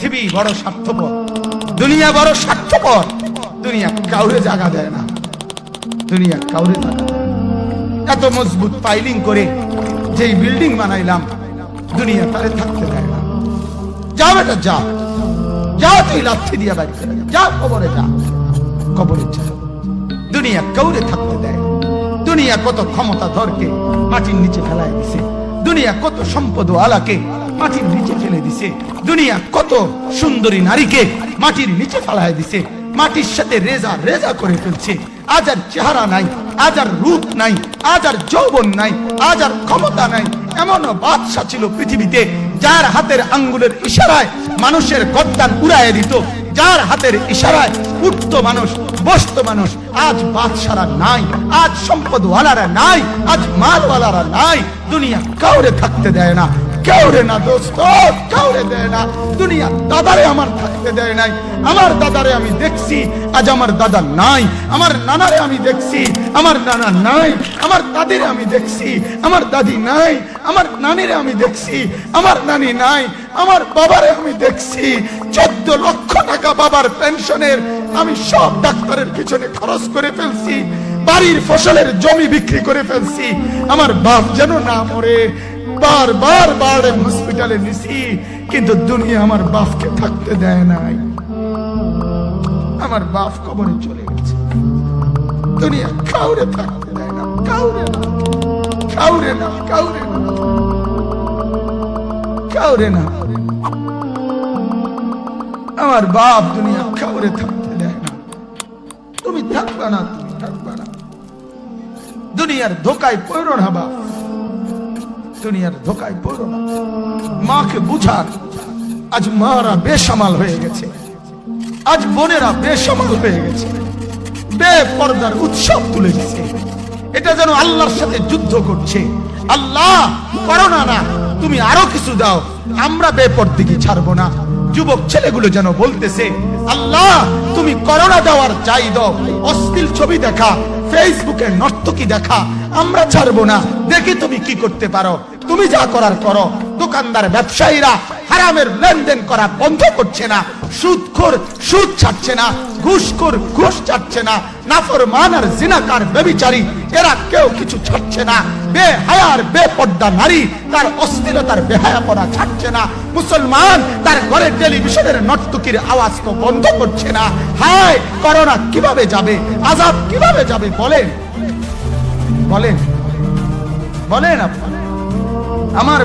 পৃথিবী বড় স্বার্থপর, দুনিয়া বড় স্বার্থপর। দুনিয়া কাউরে জায়গা দেয় না, দুনিয়া কাউরে জায়গা দেয় না। এত মজবুত পাইলিং করে যেই বিল্ডিং বানাইলাম, দুনিয়া তারে থাকতে দেয় না। যাও বেটা যাও, যাও তুই লাথি দিয়া বাড়ি করে যা, কবরে যা, কবরে যা। দুনিয়া কাউরে থাকতে দেয়। দুনিয়া কত ক্ষমতা ধরকে মাটির নিচে ফেলায় দিছে, দুনিয়া কত সম্পদ আলাকে মাটির নিচে ফেলে দিছে, দুনিয়া কত সুন্দরী নারীকে মাটির নিচে ফেলায় দিছে, মাটির সাথে রেজা রেজা করে ফেলছে। আজ আর চেহারা নাই, আজ আর রূপ নাই, আজ আর যৌবন নাই, আজ আর ক্ষমতা নাই। এমন বাদশা ছিল পৃথিবীতে যার হাতের আঙ্গুলের ইশারায় মানুষের গর্দান উড়াইয়া দিত, যার হাতের ইশারায় উঠত মানুষ, বসত মানুষ। আজ বাদশারা নাই, আজ সম্পদওয়ালারা নাই, আজ মালওয়ালারা নাই। দুনিয়া কাউরে থাকতে দেয় না, কাউরে না দোস্ত, কাউরে দেয় না। দুনিয়া দাদারে আমার থাকতে দেয় নাই। আমার দাদারে আমি দেখছি, আজ আমার দাদা নাই। আমার নানারে আমি দেখছি, আমার নানা নাই। আমার দাদিরে আমি দেখছি, আমার দাদি নাই। আমার নানিরে আমি দেখছি, আমার নানি নাই। আমার বাবারে আমি দেখছি, 14 লক্ষ টাকা বাবার পেনশনের আমি সব ডাক্তারের পিছনে খরচ করে ফেলছি, বাড়ির ফসলের জমি বিক্রি করে ফেলছি। আমার বাপ যেন না মরে বারবার বারে হসপিটালে নিছি, কিন্তু দুনিয়া আমার বাপকে থাকতে দেয় নাই। আমার বাপ কবরে চলে গেছে। দুনিয়া কাউরে থাকতে দেয় না, কাউরে না, কাউরে না, কাউরে না, কাউরে না। আমার বাপ দুনিয়া কাউরে থাকতে দেয় না। তুমি থাকবা না, তুমি থাকবা না। দুনিয়ার ধোকায় পড়ো না বাপ, দুনিয়ার ধোকায় পড়ো না। মাকে বুঝার, আজ মারা বেসামাল হয়ে গেছে, আজ বোনেরা বেসামাল হয়ে গেছে, বেপরদার উৎসব তুলে দিচ্ছে। এটা যেন আল্লাহর সাথে যুদ্ধ করছে। আল্লাহ করোনা না, তুমি আরো কিছু দাও, আমরা বেপরদিকে ছাড়বো না। যুবক ছেলেগুলো যেন বলতেছে, আল্লাহ তুমি করোনা দেওয়ার চাই দাও, অশ্লীল ছবি দেখা, ফেসবুকে নর্তকী দেখা, আমরা ছাড়বো না। দেখি তুমি কি করতে পারো, তুমি যা করার করো। দোকানদার ব্যবসায়ীরা হারামের লেনদেন করা বন্ধ করছে না, সুদখোর সুদ ছাড়ছে না, ঘুষখোর ঘুষ ছাড়ছে না, নাফরমান আর জিনাকার ব্যভিচারী এরা কেউ কিছু ছাড়ছে না। বেহায়ার বেপর্দা নারী তার অশ্লীলতার বেহায়াপনা ছাড়ছে না। মুসলমান তার ঘরে টেলিভিশনের নর্তকীর আওয়াজ তো বন্ধ করছে না। হায় করোনা কিভাবে যাবে, আযাব কিভাবে যাবে বলেন, বলেন, বলেন। আমার